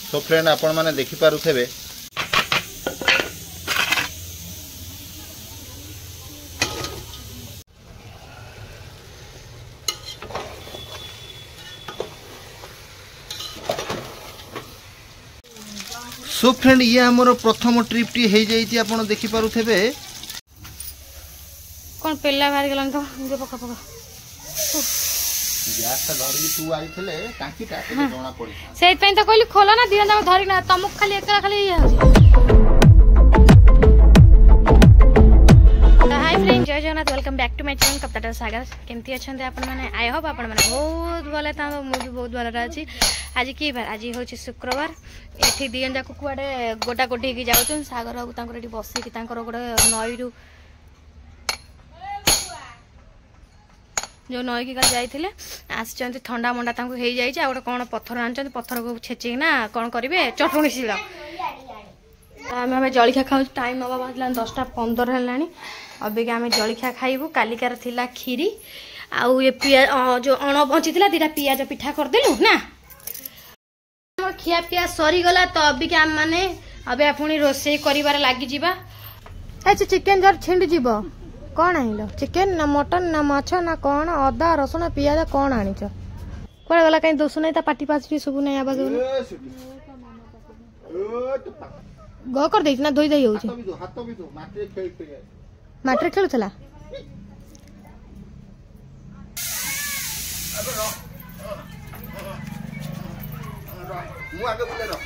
so friend आपण माने देखि पारुथेबे सो फ्रेंड ये हमर प्रथम ट्रिप टी हे जाईती आपण देखि पारुथेबे कोन पेला बाहर गेलन तो जे पका पका गैस ता धरि तू आइथले टांकीटा जोना पड़ी सेइ पई तो कहली खोला ना दिना जाव धरि ना तमक खाली एकला खाली ये हो हाय फ्रेंड जय Jagannath welcome back to my channel कप्ताटर सागर केमती अछंते आपण माने आई होप आपण माने बहुत भले ता मु भी बहुत भले राची आज की बार आज होची शुक्रवार एठी दियन जाको कुआडे गोटा गोटी की जाउछन सागर बाबू तांकर एठी बसी की तांकर गोटे नई रु जो नई की कल जाइथिले आछचंती ठंडा मंडा तांको हेई जाई छै आ गोटे कोन पत्थर आनचंती पत्थर को छेची ना कोन करिवे चटुणी सिला हमें जलिखा खाऊ टाइम हवा बाजला 10:15 हेलानी अबे के हमें जलिखा खाइबू कालिकार थिला खीरी आउ ये पिया जो अण बंची थिला दिटा पियाज पिठा कर देलु ना हमर खिया पिया सरी गला तो अबे के हम माने अबे पुनी रोसे करिवार लागि जीवा ए चिकन जर छिंड जीवो कौन आइल चिकेन ना मटन ना माछ ना कौन अदा रसुण पियाज कौन आनिच कोड़ा गला कहीं दोसु नहीं ता पाटी पाचरी सब नहीं आवाज ग कर देछ ना धोई दई होउछ हाथ भी दो माटरे खेलुथला मु आगे बोले रो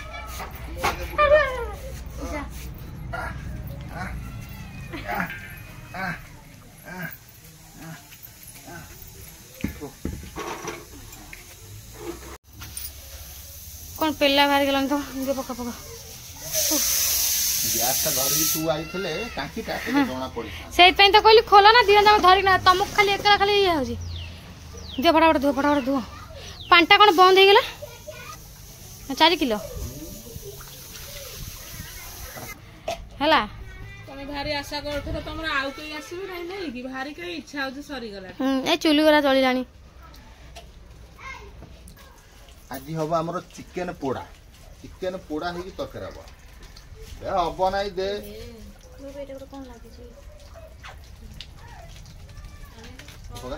कौन पेला बाहर गेलन तो जे पका पका गैस ता धरि तू आइथले टांकीटा जोना पड़ी सेइ पई तो कहली खोला ना दिना जाव धरि ना तमक खाली एकला खाली ये हो जे फटाफट धो पांटा कोन बंद हे गेला 4 किलो हला तमे भारी आशा करथो तमरा आउ कई आसीबे नै नै कि भारी कई इच्छा हो जे सरी गला ए चुली गरा जली जानी आज हबो हमरो चिकन पोड़ा हे कि तकर हबो ए हबो नै दे मो बेटे को कोन लागे छी होगा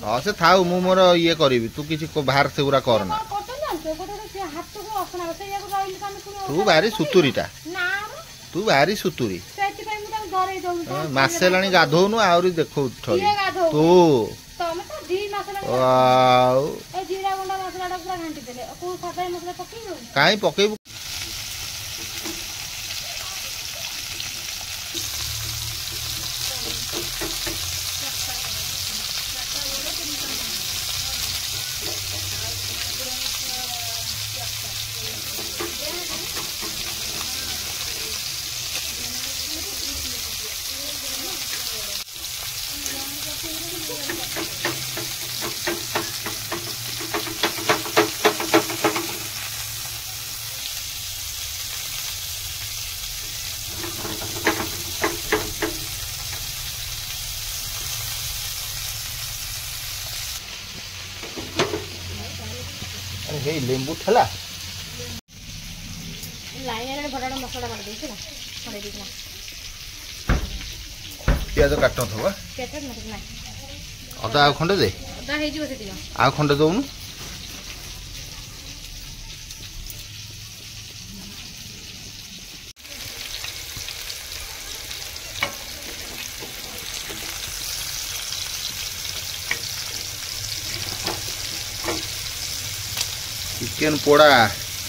हाँ से थाउ मु मोर ये करिवि तू किछि बाहर से उरा करना तू भारी सुतुरीटा तू भारी सुतुरी मासे लाणी गाधोनु आउरी देखौ ठरी तू काई पकेबु हे लेंबू ठेला लाइन बड़ा मसला कर देछि ना छड़े दिना प्याज काट थवा केते ना अदा आ खंडे दे अदा हे जिवो से दिना आ खंडे दउनु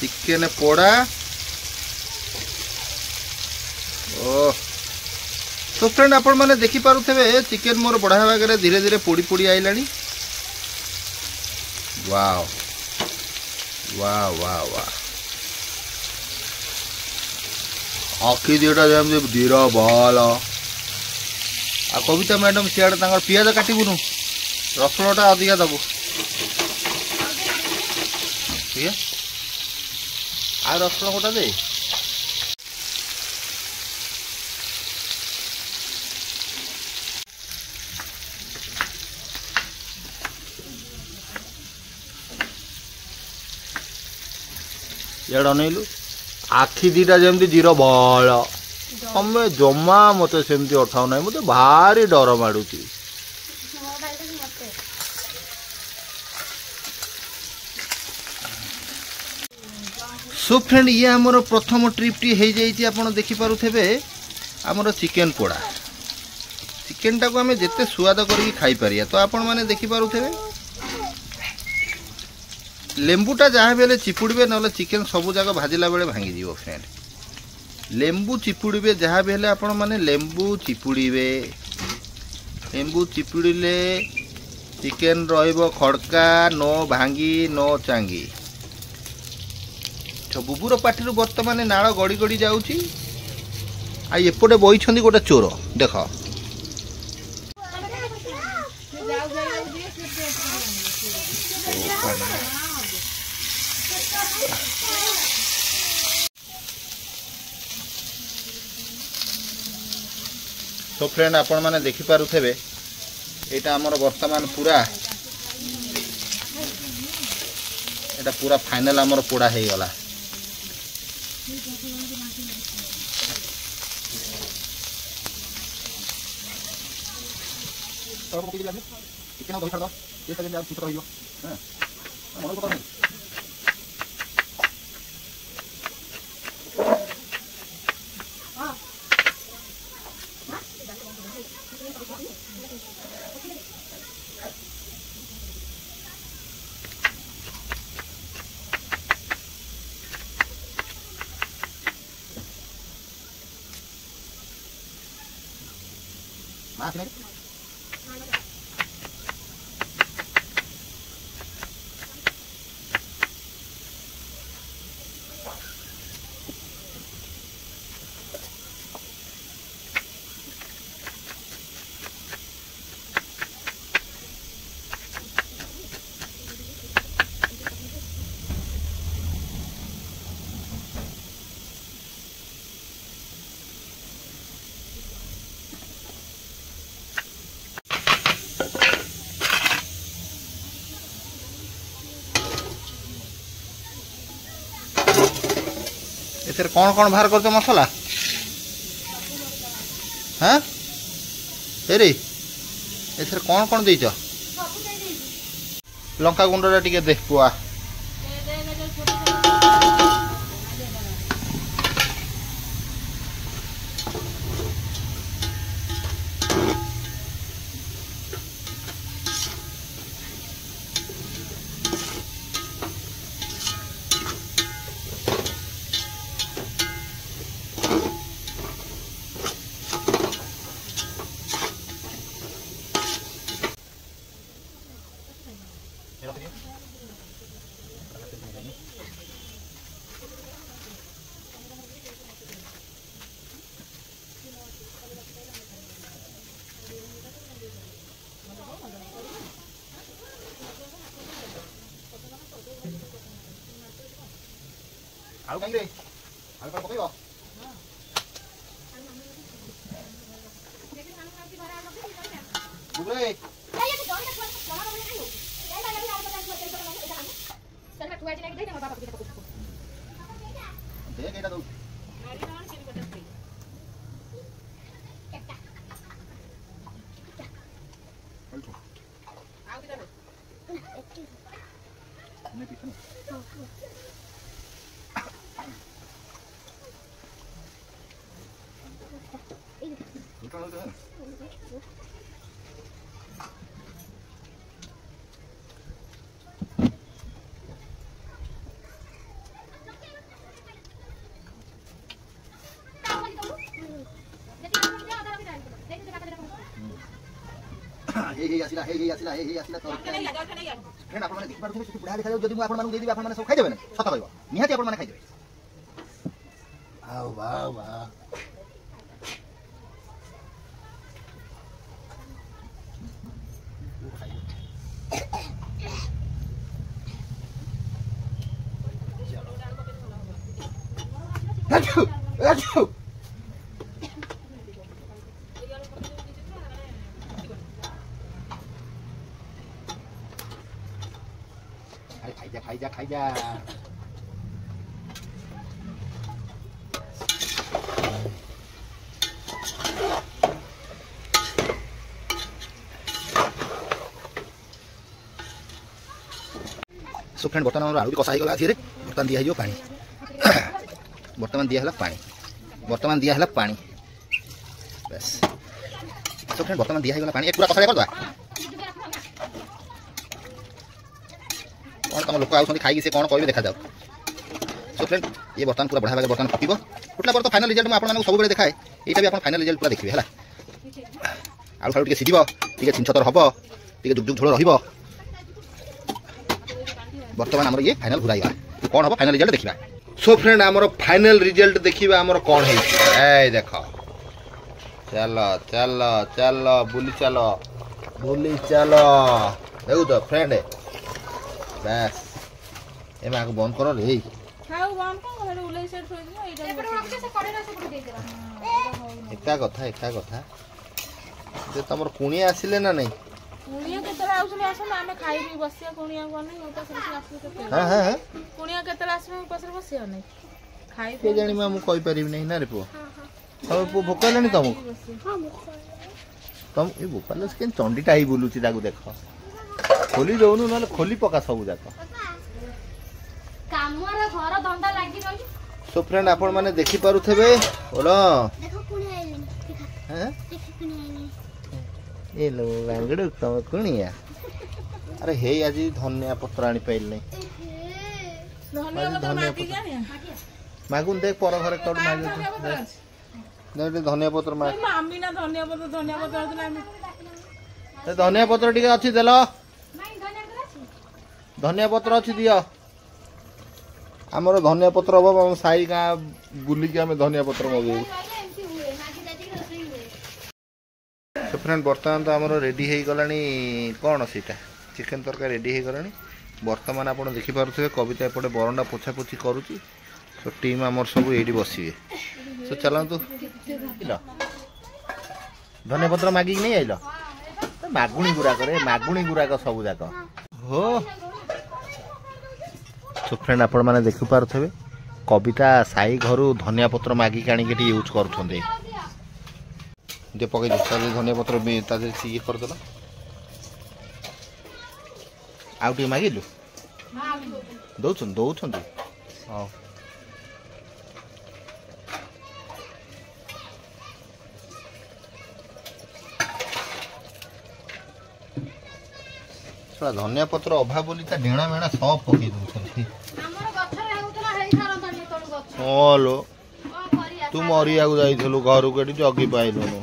चिकेन पोड़ा ओ तो फ्रेंड आपण मैंने देखी पारुथे चिकेन मोर बढ़ा भागे धीरे धीरे पोड़ी पोड़ी आइलानी वाव वाह वाह वाह आखि दीटा जमी धीर भल आ कविता मैडम सियाड़े पियाज काटबुनु रसुणटा अधिका दबु ठीक है आ रसुण गोटा दे अनइलु आखि दीटा जमी जीरो बल तमें जमा मत सेमती अठाऊ ना मत भारी डर माड़ुची सो फ्रेंड ये आमर प्रथम ट्रिप टी हो जाइए आप देखी पारुथे आमर चिकेन पोड़ा चिकेन टाक आम जिते स्वाद करके खाई पारिया तो आपण मैंने देखी पारुथे लेंबूटा जहाँ भी चिपुड़े ना चिकेन सब जगह भाजिला बेले भांगी फ्रेंड लेंबू चिपुड़े जहाँ भी आपण मैंने लेंबू चिपुड़े लेंबू चिपुड़े चिकेन रहिबो खड़का नो भांगी नो चांगी बुबुर पार्टी बर्तमान नाड़ गड़ी गड़ी जाऊँगी एपटे बही गोटे चोर देख तो फ्रेंड आपण मैंने देखी पारुथे यहाँ आमर वर्तमान पूरा एटा पूरा फाइनल आमर पोड़ा हो गला चिकेन दही छाड़ दो ये सब आप सुतर रहियो हां मन को नहीं मां नहीं एथेर कौन कौन बाहर करते मसला हाँ हेरी एथेर कौन कौन देच लंका गुंडा टिके दे पुआ आलू कहीं आलू पर पकड़ो बुबरे ସେଟା ଠୁଆ ଚିନା କି ଦେଇ ମୋ ବାପା ପକେଇ ପକେଇ देख एटा दो नहीं पीछे ना हे आसिला तो फ्रेंड आपण माने देखि पारु से बुढा देखा जाउ जदि मु आपण मानु दे दिबे आपण माने सब खाइ देबे ना सत कहबो निहाती आपण माने खाइ देबे आउ वाह वाह achoo खाई जा सो फ्रेंड बर्तमान आलू कषा गला रे बर्तमान दिया पानी बर्तमान दिया बर्तमान दिया पानी बस सो फ्रेंड बर्तमान दिया पानी पूरा कषा कर कौन तुम लोक आउट खाई से कौन कह देखा जाओ सो फ्रेंड ये बर्तमान पूरा बढ़िया भाग बर्तमान फुटब फुटला पर तो फाइनल रिजल्ट मुझे आपको सब देखाए यहाँ भी आप फाइनल रिजल्ट पूरा देखिए है आलू फालू टे सीझ टे छिंछतर हम टे जुग झोल रहा बर्तमान आम ये फाइनल घुराइबा कौन हम फाइनल रिजल्ट देखा सो फ्रेंड आमर फाइनल रिजल्ट देखा आमर कौन है देख चल चल चल बुली चल देखो तो फ्रेंड बस ए मां को बंद करो रे खाओ बंद को हेड उलै सेट होई दियो एटा एपर रखे से कड़े से पड़ दे देबा एका कथा जे तमर कुणिया आसिले ना नहीं कुणिया केतरा आउसले आसन आमे खाई भी बसिया कुणिया को नहीं ओता सब आसले केते हां कुणिया केतरा आसले ऊपर बसिया नहीं खाई के जानी मां मु कहि परिबि नहीं ना रे पो हम पो भोक लानी तुम हां तुम ए भोकालस के चंडीटा ही बुलुची ताकू देखो खोली दउनु न खोली पका सब जाक कामर घर धंदा लागी रही सो फ्रेंड आपण माने देखि पारुथबे ओलो देखो कुणी आइले हैं देखो कुणी आइले ए लो लांगडू तुम कुणिया अरे हे आज धनिया पत्र आनी पाइल नहीं धनिया मागी जानिया मागुन देख पर घरे कड मागे दे धनिया पत्र माग मामी ना धनिया पत्र आदला आमी ए धनिया पत्र टिके अछि देलो धनिया पत्र अछि दियो हमर धनिया पत्र अब हम साई का बुली के हम धनिया पत्र मगे तो फ्रेंड वर्तमान तो हमर रेडी हे गलानी कोन सीटा चिकन तरकारी रेडी हे गलानी वर्तमान आपण देखि पारुथबे कविता एपटे बरंडा पोछा पोछी करूची तो टीम हमर सब एडी बसिबे तो चलंतु इलो धनिया पत्र मागी नहीं आइलो मागुणी गुराक सब जाक हो तो फ्रेंड आपण माने देखि पारुथबे कविता साई घरु धनिया पत्र मागी काणी के यूज करथोंदे जे पके जे धनिया पत्र में ताजे ये कर दला आउटी मागिलु दउछन हां धनिया पत्र अभाव बोली ता ढेणा मेणा सब पकई दउछथि हमर गछरे हेउतला हेइ सारंतनी तळु गछ ओलो करिया तू मरिया को जाइथलु घर को जगी पाइलनु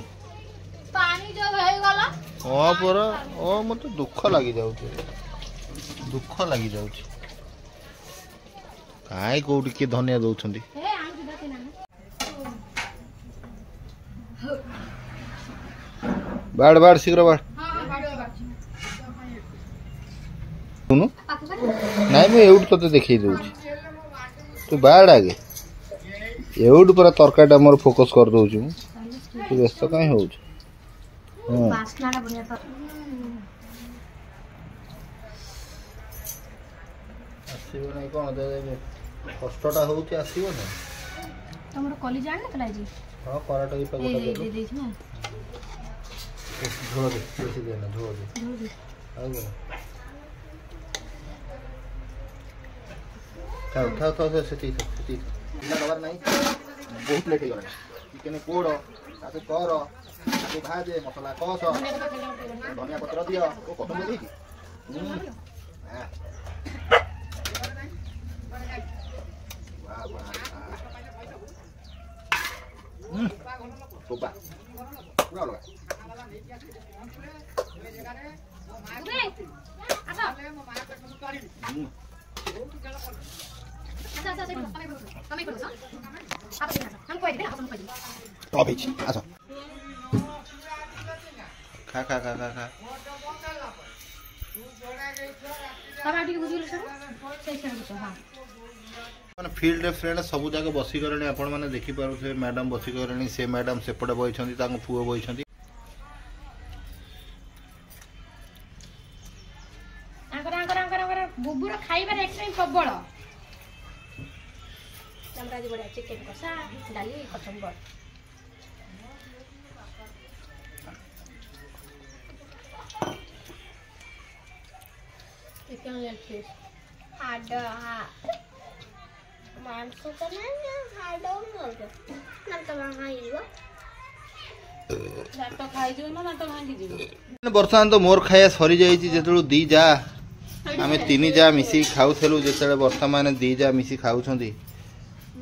पानी जो हेइ गला हां पर ओ मते दुख लागि जाउछ काई कोठी के धनिया दउछंती हे आउ दिबाते ना बाड़ शीघ्र बाड़ सुनु नहीं मैं एउड तो देखई दउछ तू बाड़ आगे एउड पर तरकाटा मोर फोकस कर दउछ तू व्यस्त काई होउछ वासनाटा बढ़िया तो ଆସିବ ନାହିଁ କ'ଣ କଷ୍ଟଟା ହେଉଛି ଆସିବ ନା ତମର କଲି ଜାଣିନଥିଲା ଆଜି ହଁ କରାଟା ବି ପାଗ ଦେଇଛି ନା ଝୋଳ ଦେ ବେଶୀ ଦେ ନା ଝୋଳ ଦେ ଆଉ କ'ଣ ଥାଉ ଥାଉ ଥାଉ ସେତିକି ସେତିକି ପିଲା ଦେବାର ନାହିଁ ବହୁତ ଲେଟ୍ ହେଇଗଲାଣି ଚିକେନ ପୋଡ଼ ତାକୁ କର ତାକୁ ଭାଜେ ମସଲା କଷ ଧନିଆ ପତ୍ର ଦିଅ ଓ କଟୁମ୍ବ ଦେଇକି ପୁରା ଅଲଗା ଟପ୍ ହେଇଛି ଆସ ଖା ଖା ଖା ଖା ଖା ଫିଲ୍ଡରେ ଫ୍ରେଣ୍ଡ ସବୁ ଯାକ ବସିଗଲେଣି ଆପଣମାନେ ଦେଖିପାରୁଥିବେ ମ୍ୟାଡ଼ାମ୍ ବସିଗଲେଣି ସେ ମ୍ୟାଡ଼ାମ୍ ସେପଟେ ବଇଛନ୍ତି ତାଙ୍କ ପୁଅ ବଇଛନ୍ତି ବୁବୁର ଖାଇବାରେ ଏକ୍ସଟ୍ରିମ୍ ପ୍ରବଳ ଆମର ଆଜି ବଢ଼ିଆ ଚିକେନ କଷା ଡାଲି କଚୁମ୍ବର ଚିକେନ ଲେଗ୍ ପିସ୍ ହାଡ଼ ମାଂସ ତ ନାହିଁ ହାଡ଼ ଦାନ୍ତ ଭାଙ୍ଗିଯିବ ଦାନ୍ତ ଖାଇଯିବ ନା ଦାନ୍ତ ଭାଙ୍ଗିଯିବ ବର୍ତ୍ତମାନ ତ ମୋର ଖାଇବା ସରିଯାଇଛି ଯେତେବେଳେ ଦି ଯା ଆମେ ତିନି ଯା ମିଶିକି ଖାଉଥିଲୁ ଯେତେବେଳେ ବର୍ତ୍ତମାନ ଦି ଯା ମିଶିକି ଖାଉଛନ୍ତି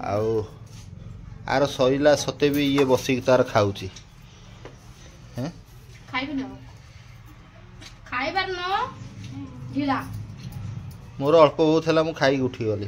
ଆଉ ଆର ସରିଲା ସତେ ବି ଇଏ ବସିକି ତାର ଖାଉଛି ଖାଇବାର ନ ଢିଲା ମୋର ଅଳ୍ପ ବହୁତ ହେଲା ମୁଁ ଖାଇକି ଉଠିଗଲି